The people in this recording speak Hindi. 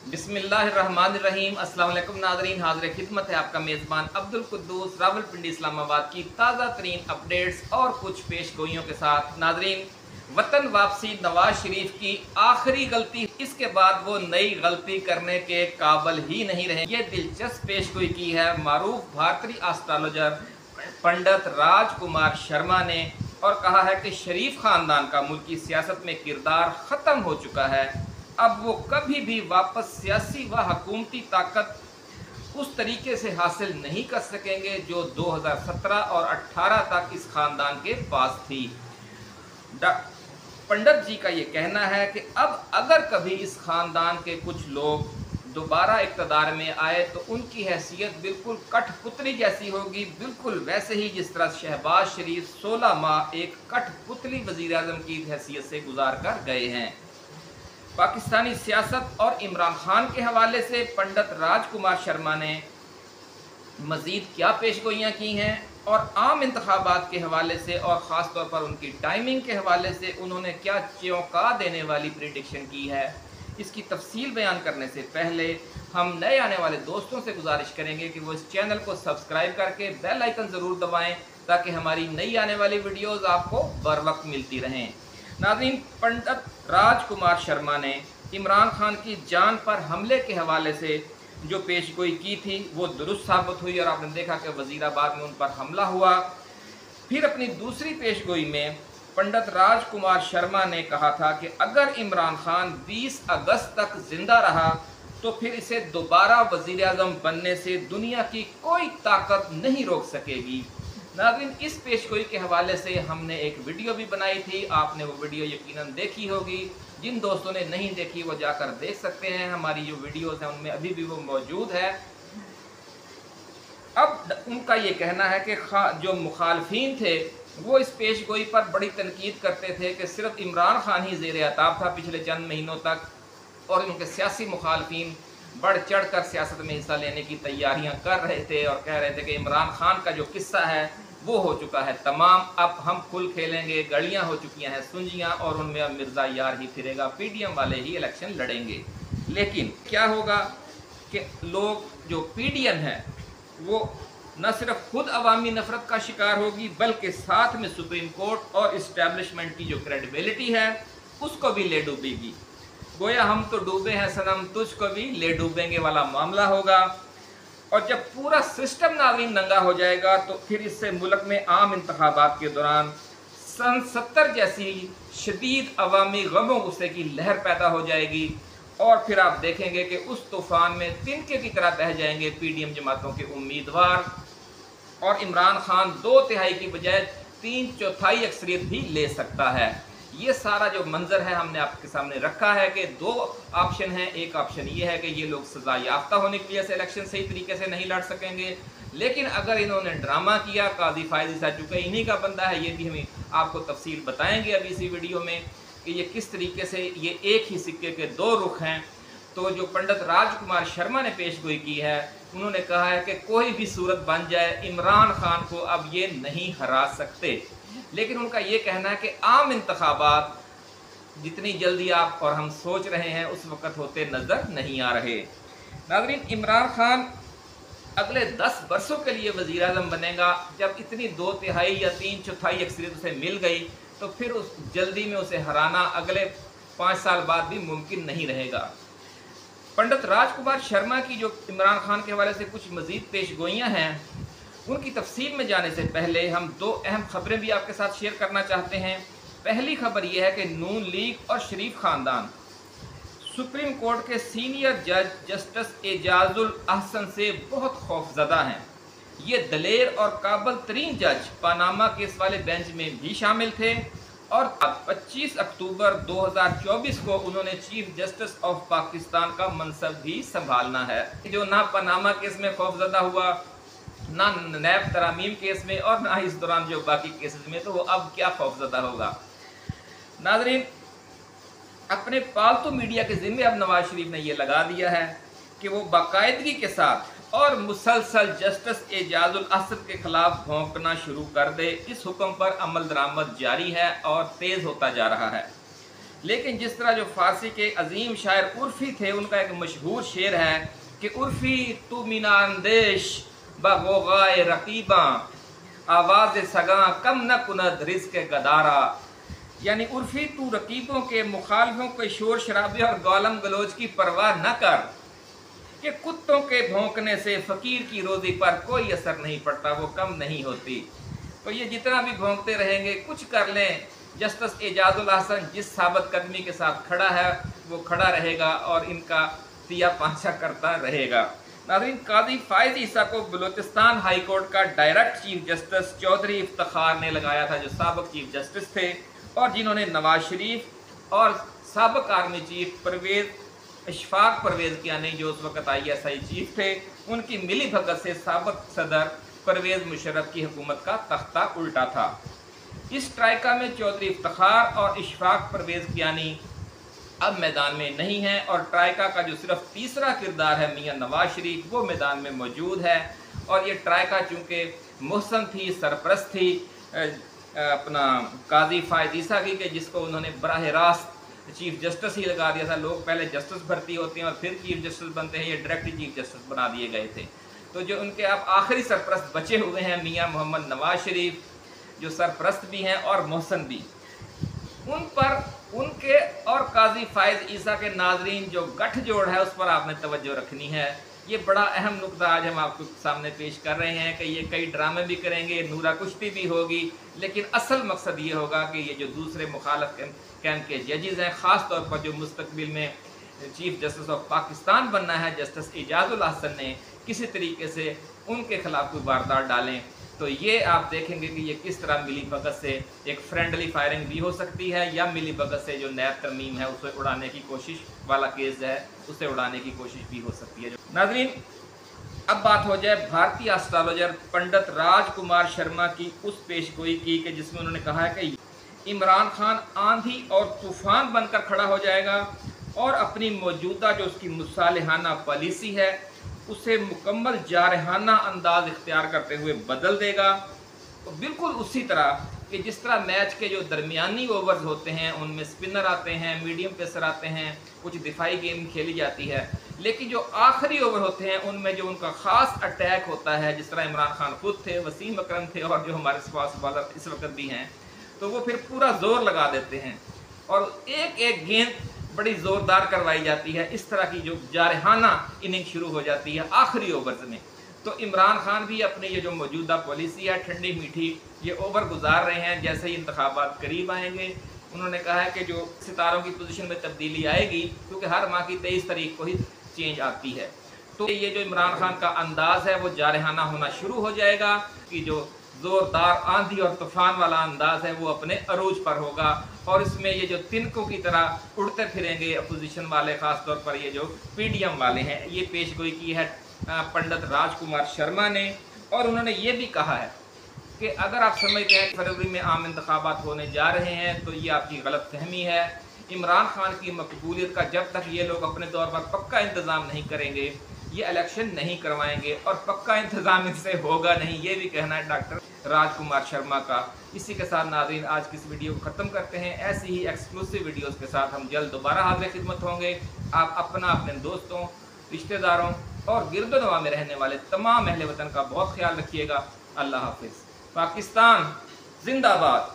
बिस्मिल्लाहिर्रहमानिर्रहीम। अस्सलाम वालेकुम नाज़रीन, हाज़िर खिदमत है आपका मेज़बान अब्दुल कुद्दूस रावलपिंडी इस्लामाबाद की ताज़ा तरीन अपडेट्स और कुछ पेश गोइयों के साथ। नाज़रीन, वतन वापसी नवाज शरीफ की आखिरी गलती, इसके बाद वो नई गलती करने के काबिल ही नहीं रहे। ये दिलचस्प पेश गोई की है मारूफ भारतीय एस्ट्रोलॉजर पंडित राजकुमार शर्मा ने, और कहा है कि शरीफ खानदान का मुल्की सियासत में किरदार ख़त्म हो चुका है। अब वो कभी भी वापस सियासी व हुकूमती ताकत उस तरीके से हासिल नहीं कर सकेंगे जो 2017 और 18 तक इस खानदान के पास थी। पंडित जी का ये कहना है कि अब अगर कभी इस खानदान के कुछ लोग दोबारा इक़्तिदार में आए तो उनकी हैसियत बिल्कुल कठपुतली जैसी होगी, बिल्कुल वैसे ही जिस तरह शहबाज शरीफ 16 माह एक कठपुतली वज़ीर आज़म की हैसियत से गुजार कर गए हैं। पाकिस्तानी सियासत और इमरान खान के हवाले से पंडित राजकुमार शर्मा ने मज़ीद क्या पेशगोइयाँ की हैं और आम इंतखाबात के हवाले से और ख़ास तौर पर उनकी टाइमिंग के हवाले से उन्होंने क्या चौंका देने वाली प्रेडिक्शन की है, इसकी तफसील बयान करने से पहले हम नए आने वाले दोस्तों से गुजारिश करेंगे कि वो इस चैनल को सब्सक्राइब करके बेल आइकन ज़रूर दबाएं ताकि हमारी नई आने वाली वीडियोज़ आपको बर वक्त मिलती रहें। नाज़रीन, पंडित राजकुमार शर्मा ने इमरान खान की जान पर हमले के हवाले से जो पेशगोई की थी वो दुरुस्त साबित हुई और आपने देखा कि वज़ीराबाद में उन पर हमला हुआ। फिर अपनी दूसरी पेशगोई में पंडित राजकुमार शर्मा ने कहा था कि अगर इमरान खान 20 अगस्त तक जिंदा रहा तो फिर इसे दोबारा वज़ीर आज़म बनने से दुनिया की कोई ताकत नहीं रोक सकेगी। नाज़रीन, इस पेशगोई के हवाले से हमने एक वीडियो भी बनाई थी, आपने वो वीडियो यकीनन देखी होगी। जिन दोस्तों ने नहीं देखी वो जाकर देख सकते हैं, हमारी जो वीडियोज़ हैं उनमें अभी भी वो मौजूद है। अब उनका ये कहना है कि जो मुखालफीन थे वो इस पेशगोई पर बड़ी तनकीद करते थे कि सिर्फ इमरान खान ही ज़ेर अताब था पिछले चंद महीनों तक, और उनके सियासी मुखालफीन बढ़ चढ़ कर सियासत में हिस्सा लेने की तैयारियां कर रहे थे और कह रहे थे कि इमरान खान का जो किस्सा है वो हो चुका है तमाम, अब हम खुल खेलेंगे, गलियां हो चुकी हैं सुंजियां और उनमें अब मिर्ज़ा यार ही फिरेगा, पीडीएम वाले ही इलेक्शन लड़ेंगे। लेकिन क्या होगा कि लोग जो पीडीएम है वो न सिर्फ खुद अवामी नफरत का शिकार होगी बल्कि साथ में सुप्रीम कोर्ट और इस्टेब्लिशमेंट की जो क्रेडिबिलिटी है उसको भी ले डूबेगी। गोया हम तो डूबे हैं सनम, तुझको भी ले डूबेंगे वाला मामला होगा। और जब पूरा सिस्टम नाज़रीन नंगा हो जाएगा तो फिर इससे मुल्क में आम इंतखाबात के दौरान सन 70 जैसी शदीद अवामी गमों गुस्से की लहर पैदा हो जाएगी और फिर आप देखेंगे कि उस तूफ़ान में तिनके की तरह बह जाएंगे पीडीएम जमातों के उम्मीदवार और इमरान खान 2/3 की बजाय 3/4 अक्सरियत भी ले सकता है। ये सारा जो मंजर है हमने आपके सामने रखा है कि दो ऑप्शन हैं। एक ऑप्शन ये है कि ये लोग सजा याफ्ता होने की वजह से इलेक्शन सही तरीके से नहीं लड़ सकेंगे, लेकिन अगर इन्होंने ड्रामा किया, काजी फायजी सा चुका इन्हीं का बंदा है, ये भी हम आपको तफसील बताएंगे अभी इसी वीडियो में कि ये किस तरीके से ये एक ही सिक्के के दो रुख हैं। तो जो पंडित राजकुमार शर्मा ने पेशगोई की है उन्होंने कहा है कि कोई भी सूरत बन जाए इमरान खान को अब ये नहीं हरा सकते, लेकिन उनका ये कहना है कि आम इंतखाबात जितनी जल्दी आप और हम सोच रहे हैं उस वक़्त होते नज़र नहीं आ रहे। नाज़रीन, इमरान खान अगले 10 बरसों के लिए वज़ीर आज़म बनेगा। जब इतनी 2/3 या 3/4 अक्सरियत उसे मिल गई तो फिर उस जल्दी में उसे हराना अगले 5 साल बाद भी मुमकिन नहीं रहेगा। पंडित राजकुमार शर्मा की जो इमरान खान के हवाले से कुछ मज़ीद पेशगोइयाँ हैं उनकी तफसील में जाने से पहले हम दो अहम खबरें भी आपके साथ शेयर करना चाहते हैं। पहली खबर यह है कि नून लीग और शरीफ खानदान सुप्रीम कोर्ट के सीनियर जज जस्टिस एजाजुल अहसन से बहुत खौफजदा हैं। ये दलेर और काबिल तरीन जज पनामा केस वाले बेंच में भी शामिल थे और 25 अक्टूबर 2024 को उन्होंने चीफ जस्टिस ऑफ पाकिस्तान का मनसब भी संभालना है। जो ना पनामा केस में खौफजदा हुआ, ना नैब तरामीम केस में और ना इस दौरान जो बाकी केसेस में, तो वो अब क्या खौफजदा होगा। नाज़रीन, अपने पालतू मीडिया के ज़िम्मे अब नवाज शरीफ ने यह लगा दिया है कि वो बाकायदगी के साथ और मुसलसल जस्टिस एजाजुल अहसन के खिलाफ भौंकना शुरू कर दे। इस हुक्म पर अमल दरामद जारी है और तेज़ होता जा रहा है। लेकिन जिस तरह जो फ़ारसी के अजीम शायर उर्फ़ी थे, उनका एक मशहूर शेर है कि उर्फ़ी तू मीनांदेश बगोगाए रकीबा आवाज़ सगा कम न कुनद रिज़्क़ गदारा। यानी उर्फ़ी तू रकीबों के मुखालफों के शोर शराबे और गालम गलोच की परवाह न कर कि कुत्तों के भौंकने से फ़कीर की रोज़ी पर कोई असर नहीं पड़ता, वो कम नहीं होती। तो ये जितना भी भौंकते रहेंगे कुछ कर लें, जस्टिस एजाजुल हसन जिस साबित कदमी के साथ खड़ा है वो खड़ा रहेगा और इनका तिया पांचा करता रहेगा। नाज़रीन, काजी फ़ाइज़ ईसा को बलूचिस्तान हाई कोर्ट का direct chief justice Chaudhry Iftikhar ने लगाया था, जो साबिक चीफ जस्टिस थे और जिन्होंने नवाज शरीफ और साबिक आर्मी चीफ इशफाक परवेज़ कियानी जो उस वक्त ISI चीफ थे, उनकी मिली भगत से साबिक सदर परवेज़ मुशर्रफ की हुकूमत का तख्ता उल्टा था। इस ट्राइका में चौधरी इफ्तिखार और इशफाक परवेज़ कियानी अब मैदान में नहीं है और ट्राइका का जो सिर्फ तीसरा किरदार है मियां नवाज शरीफ, वो मैदान में मौजूद है। और ये ट्राइका चूँकि मोहसन थी, सरपरस्त थी अपना काजी फ़ाइज़ ईसा की, जिसको उन्होंने बराह रास्त चीफ जस्टिस ही लगा दिया था। लोग पहले जस्टिस भर्ती होते हैं और फिर चीफ जस्टिस बनते हैं, ये डायरेक्ट चीफ जस्टिस बना दिए गए थे। तो जो उनके अब आखिरी सरपरस्त बचे हुए हैं मियां मोहम्मद नवाज शरीफ, जो सरपरस्त भी हैं और मोहसन भी, उन पर उनके और काजी फ़ाइज़ ईसा के नाजरीन जो गठजोड़ है उस पर आपने तवज्जो रखनी है। ये बड़ा अहम नुकता आज हम आपके सामने पेश कर रहे हैं कि ये कई ड्रामे भी करेंगे, नूरा कुश्ती भी होगी, लेकिन असल मकसद ये होगा कि ये जो दूसरे मुखालफ कैंप के जजेज़ हैं, ख़ास तौर पर जो मुस्तकबिल में चीफ जस्टिस ऑफ पाकिस्तान बनना है जस्टिस एजाजुल हसन ने, किसी तरीके से उनके खिलाफ कोई वारदात डालें। तो ये आप देखेंगे कि ये किस तरह मिली भगत से एक फ्रेंडली फायरिंग भी हो सकती है या मिली भगत से जो नैब तरमीम है उसे उड़ाने की कोशिश वाला केस है, उसे उड़ाने की कोशिश भी हो सकती है। नाज़रीन, अब बात हो जाए भारतीय एस्ट्रोलॉजर पंडित राजकुमार शर्मा की उस पेशगोई की कि जिसमें उन्होंने कहा है कि इमरान खान आंधी और तूफान बनकर खड़ा हो जाएगा और अपनी मौजूदा जो उसकी मुसालिहाना पॉलिसी है उसे मुकम्मल जारहाना अंदाज इख्तियार करते हुए बदल देगा। तो बिल्कुल उसी तरह कि जिस तरह मैच के जो दरमियानी ओवर्स होते हैं उनमें स्पिनर आते हैं, मीडियम पेसर आते हैं, कुछ दिफाई गेम खेली जाती है, लेकिन जो आखिरी ओवर होते हैं उनमें जो उनका ख़ास अटैक होता है, जिस तरह इमरान खान खुद थे, वसीम अकरम थे और जो हमारे स्पास बॉलर इस वक्त भी हैं, तो वो फिर पूरा जोर लगा देते हैं और एक एक गेंद बड़ी ज़ोरदार करवाई जाती है। इस तरह की जो जारहाना इनिंग शुरू हो जाती है आखिरी ओवर्स में। तो इमरान खान भी अपनी ये जो मौजूदा पॉलिसी है ठंडी मीठी ये ओवर गुजार रहे हैं। जैसे ही इंतखाबात करीब आएंगे, उन्होंने कहा है कि जो सितारों की पोजीशन में तब्दीली आएगी, क्योंकि हर माह की 23 तारीख को ही चेंज आती है, तो ये जो इमरान खान का अंदाज़ है वो जारहाना होना शुरू हो जाएगा कि जो ज़ोरदार आंधी और तूफान वाला अंदाज है वो अपने अरूज पर होगा और इसमें ये जो तिनकों की तरह उड़ते फिरेंगे अपोजिशन वाले, ख़ास तौर पर ये जो PDM वाले हैं। ये पेशगोई की है पंडित राजकुमार शर्मा ने और उन्होंने ये भी कहा है कि अगर आप समझते हैं कि फरवरी में आम इंतखाबात होने जा रहे हैं तो ये आपकी गलत फहमी है। इमरान खान की मकबूलियत का जब तक ये लोग अपने तौर पर पक्का इंतज़ाम नहीं करेंगे ये इलेक्शन नहीं करवाएंगे और पक्का इंतज़ाम इनसे होगा नहीं, ये भी कहना है डॉक्टर राजकुमार शर्मा का। इसी के साथ नाज़रीन आज की इस वीडियो को ख़त्म करते हैं। ऐसी ही एक्सक्लूसिव वीडियोस के साथ हम जल्द दोबारा हाज़िर खिदमत होंगे। आप अपने दोस्तों, रिश्तेदारों और गिरदोनवा में रहने वाले तमाम अहले वतन का बहुत ख्याल रखिएगा। अल्लाह हाफिज़। पाकिस्तान जिंदाबाद।